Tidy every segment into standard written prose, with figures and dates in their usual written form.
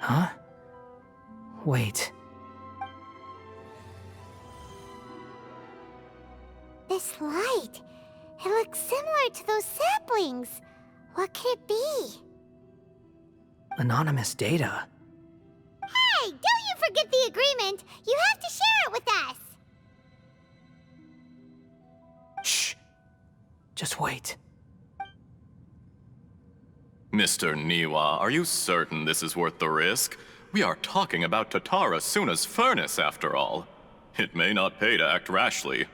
Huh? Wait. This light, it looks similar to those saplings. What could it be? Anonymous data. Hey, don't you forget the agreement! You have to share it with us! Shh. Just wait. Mr. Niwa, are you certain this is worth the risk? We are talking about Tatara Sunnah's furnace, after all. It may not pay to act rashly.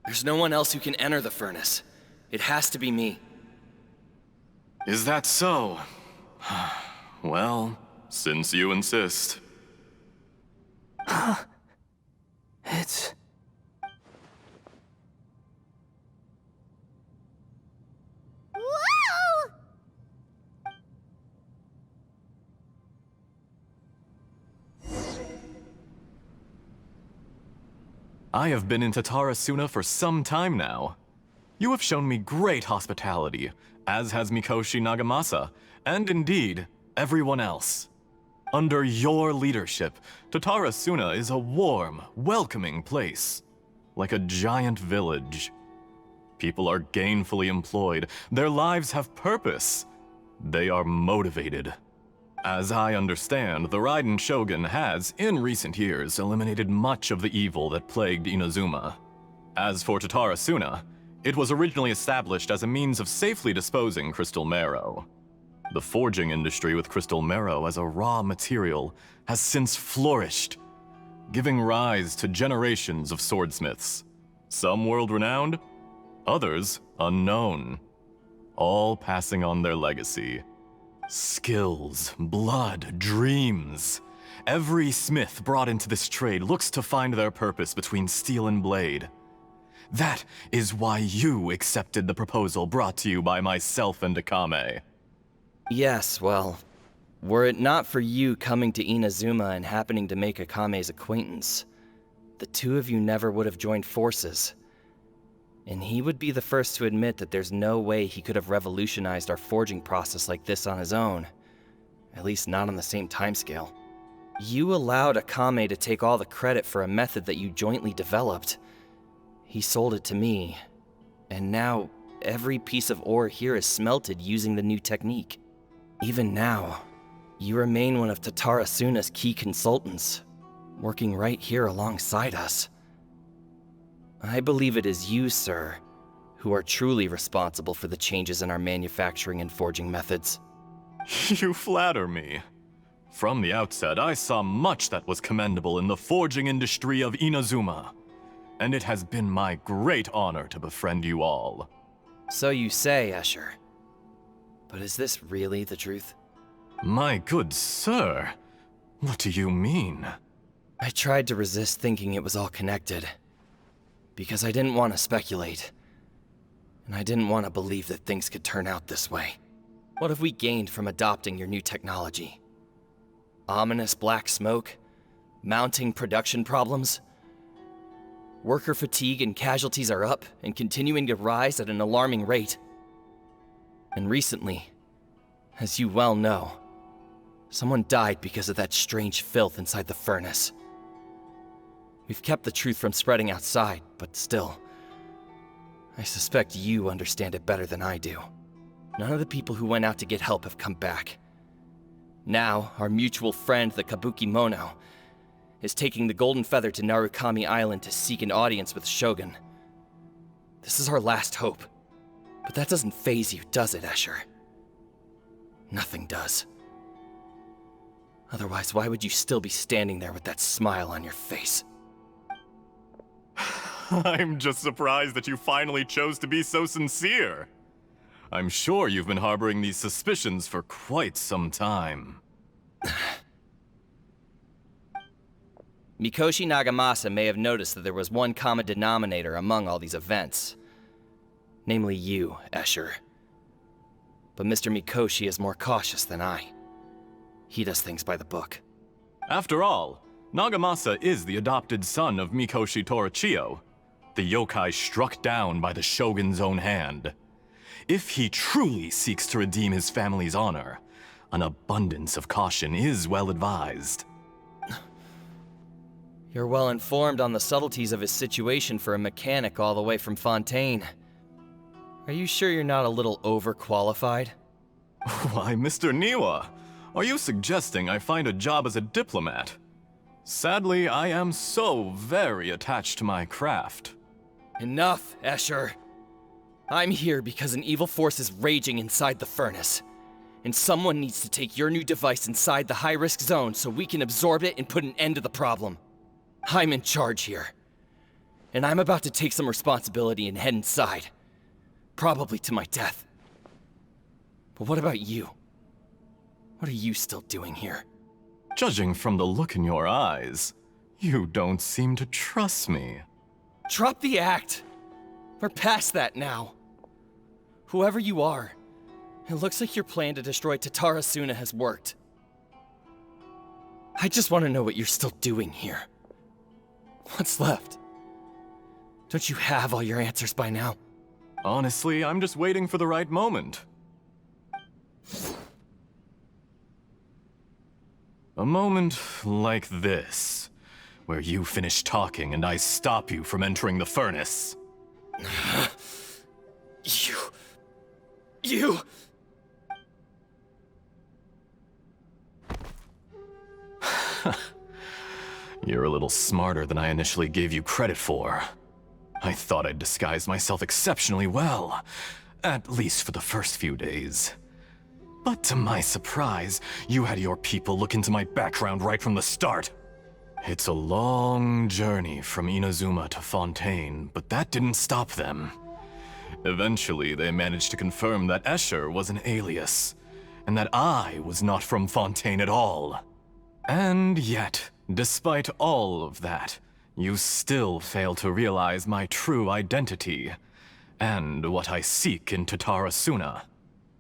There's no one else who can enter the furnace. It has to be me. Is that so? Well, since you insist. It's... Whoa! I have been in Tatara Sunnah for some time now. You have shown me great hospitality, as has Mikoshi Nagamasa, and indeed, everyone else. Under your leadership, Tatara Sunnah is a warm, welcoming place, like a giant village. People are gainfully employed, their lives have purpose. They are motivated. As I understand, the Raiden Shogun has, in recent years, eliminated much of the evil that plagued Inazuma. As for Tatara Sunnah, it was originally established as a means of safely disposing crystal marrow. The forging industry with crystal marrow as a raw material has since flourished, giving rise to generations of swordsmiths. Some world-renowned, others unknown, all passing on their legacy. Skills, blood, dreams. Every smith brought into this trade looks to find their purpose between steel and blade. That is why you accepted the proposal brought to you by myself and Akame. Yes, well, were it not for you coming to Inazuma and happening to make Akame's acquaintance, the two of you never would have joined forces. And he would be the first to admit that there's no way he could have revolutionized our forging process like this on his own. At least not on the same timescale. You allowed Akame to take all the credit for a method that you jointly developed. He sold it to me, and now every piece of ore here is smelted using the new technique. Even now, you remain one of Tatara Sunnah's key consultants, working right here alongside us. I believe it is you, sir, who are truly responsible for the changes in our manufacturing and forging methods. You flatter me. From the outset, I saw much that was commendable in the forging industry of Inazuma, and it has been my great honor to befriend you all. So you say, Escher. But is this really the truth? My good sir, what do you mean? I tried to resist thinking it was all connected, because I didn't want to speculate, and I didn't want to believe that things could turn out this way. What have we gained from adopting your new technology? Ominous black smoke? Mounting production problems? Worker fatigue and casualties are up and continuing to rise at an alarming rate. And recently, as you well know, someone died because of that strange filth inside the furnace. We've kept the truth from spreading outside, but still, I suspect you understand it better than I do. None of the people who went out to get help have come back. Now, our mutual friend, the Kabuki Mono, is taking the Golden Feather to Narukami Island to seek an audience with Shogun. This is our last hope. But that doesn't faze you, does it, Escher? Nothing does. Otherwise, why would you still be standing there with that smile on your face? I'm just surprised that you finally chose to be so sincere. I'm sure you've been harboring these suspicions for quite some time. Mikoshi Nagamasa may have noticed that there was one common denominator among all these events. Namely you, Escher. But Mr. Mikoshi is more cautious than I. He does things by the book. After all, Nagamasa is the adopted son of Mikoshi Torichio, the yokai struck down by the Shogun's own hand. If he truly seeks to redeem his family's honor, An abundance of caution is well advised. You're well informed on the subtleties of his situation for a mechanic all the way from Fontaine. Are you sure you're not a little overqualified? Why, Mr. Niwa, are you suggesting I find a job as a diplomat? Sadly, I am so very attached to my craft. Enough, Escher. I'm here because an evil force is raging inside the furnace. And someone needs to take your new device inside the high-risk zone so we can absorb it and put an end to the problem. I'm in charge here. And I'm about to take some responsibility and head inside. Probably to my death. But what about you? What are you still doing here? Judging from the look in your eyes, you don't seem to trust me. Drop the act! We're past that now. Whoever you are, it looks like your plan to destroy Tatara Sunnah has worked. I just want to know what you're still doing here. What's left? Don't you have all your answers by now? Honestly, I'm just waiting for the right moment. A moment like this, where you finish talking and I stop you from entering the furnace. You... You're a little smarter than I initially gave you credit for. I thought I'd disguised myself exceptionally well, at least for the first few days. But to my surprise, you had your people look into my background right from the start. It's a long journey from Inazuma to Fontaine, but that didn't stop them. Eventually, they managed to confirm that Escher was an alias, and that I was not from Fontaine at all. And yet, despite all of that, you still fail to realize my true identity, and what I seek in Tatara Sunnah.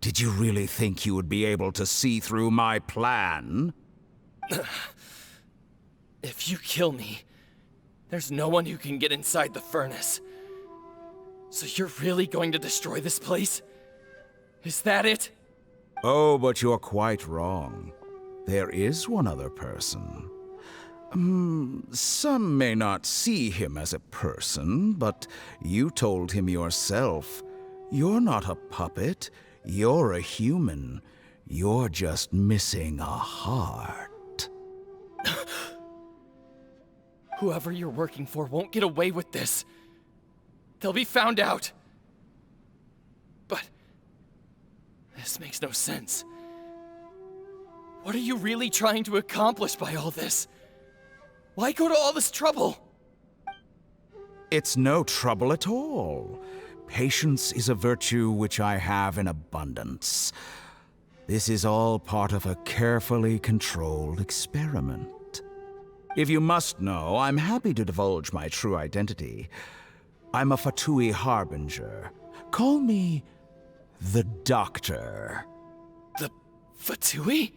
Did you really think you would be able to see through my plan? If you kill me, there's no one who can get inside the furnace. So you're really going to destroy this place? Is that it? Oh, but you're quite wrong. There is one other person. Some may not see him as a person, but you told him yourself. You're not a puppet. You're a human. You're just missing a heart. Whoever you're working for won't get away with this. They'll be found out. But this makes no sense. What are you really trying to accomplish by all this? Why go to all this trouble? It's no trouble at all. Patience is a virtue which I have in abundance. This is all part of a carefully controlled experiment. If you must know, I'm happy to divulge my true identity. I'm a Fatui Harbinger. Call me the Doctor. The Fatui?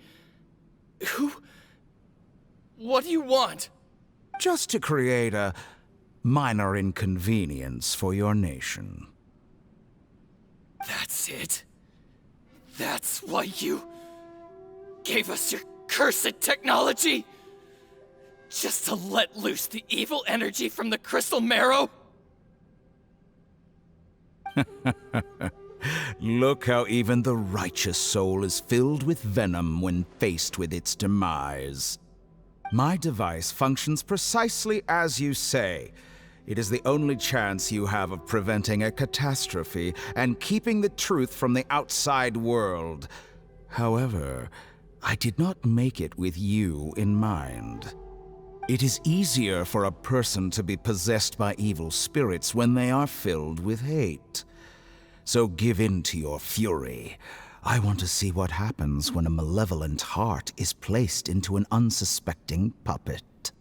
Who? What do you want? Just to create a minor inconvenience for your nation. That's it? That's why you gave us your cursed technology? Just to let loose the evil energy from the crystal marrow? Look how even the righteous soul is filled with venom when faced with its demise. My device functions precisely as you say. It is the only chance you have of preventing a catastrophe and keeping the truth from the outside world. However, I did not make it with you in mind. It is easier for a person to be possessed by evil spirits when they are filled with hate. So give in to your fury. I want to see what happens when a malevolent heart is placed into an unsuspecting puppet.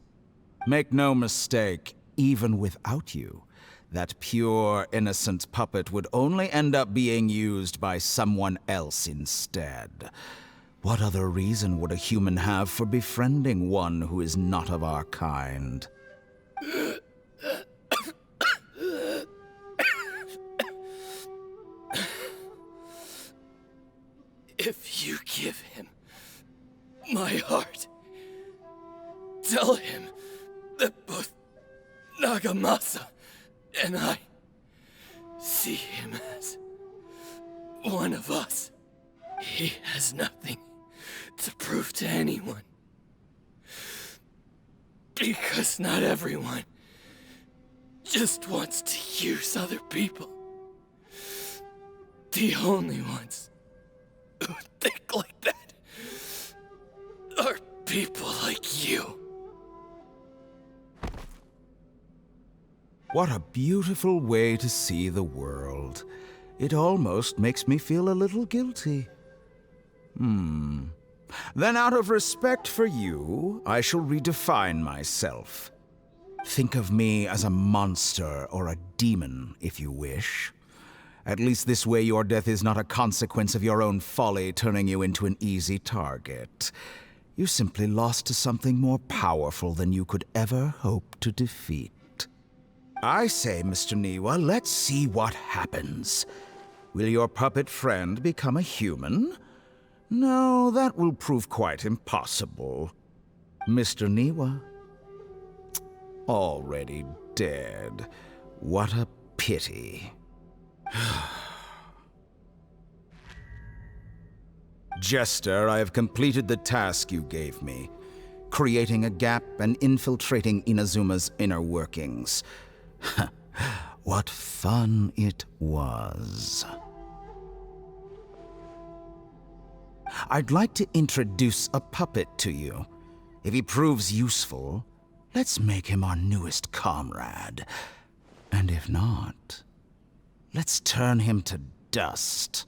Make no mistake, even without you, that pure, innocent puppet would only end up being used by someone else instead. What other reason would a human have for befriending one who is not of our kind? If you give him my heart. Tell him that both Nagamasa and I see him as one of us. He has nothing to prove to anyone. Because not everyone just wants to use other people. The only ones who think like that are people like you. What a beautiful way to see the world. It almost makes me feel a little guilty. Then out of respect for you, I shall redefine myself. Think of me as a monster or a demon, if you wish. At least this way your death is not a consequence of your own folly turning you into an easy target. You simply lost to something more powerful than you could ever hope to defeat. I say, Mr. Niwa, let's see what happens. Will your puppet friend become a human? No, that will prove quite impossible. Mr. Niwa? Already dead. What a pity. Jester, I have completed the task you gave me. Creating a gap and infiltrating Inazuma's inner workings. What fun it was. I'd like to introduce a puppet to you. If he proves useful, let's make him our newest comrade. And if not, let's turn him to dust.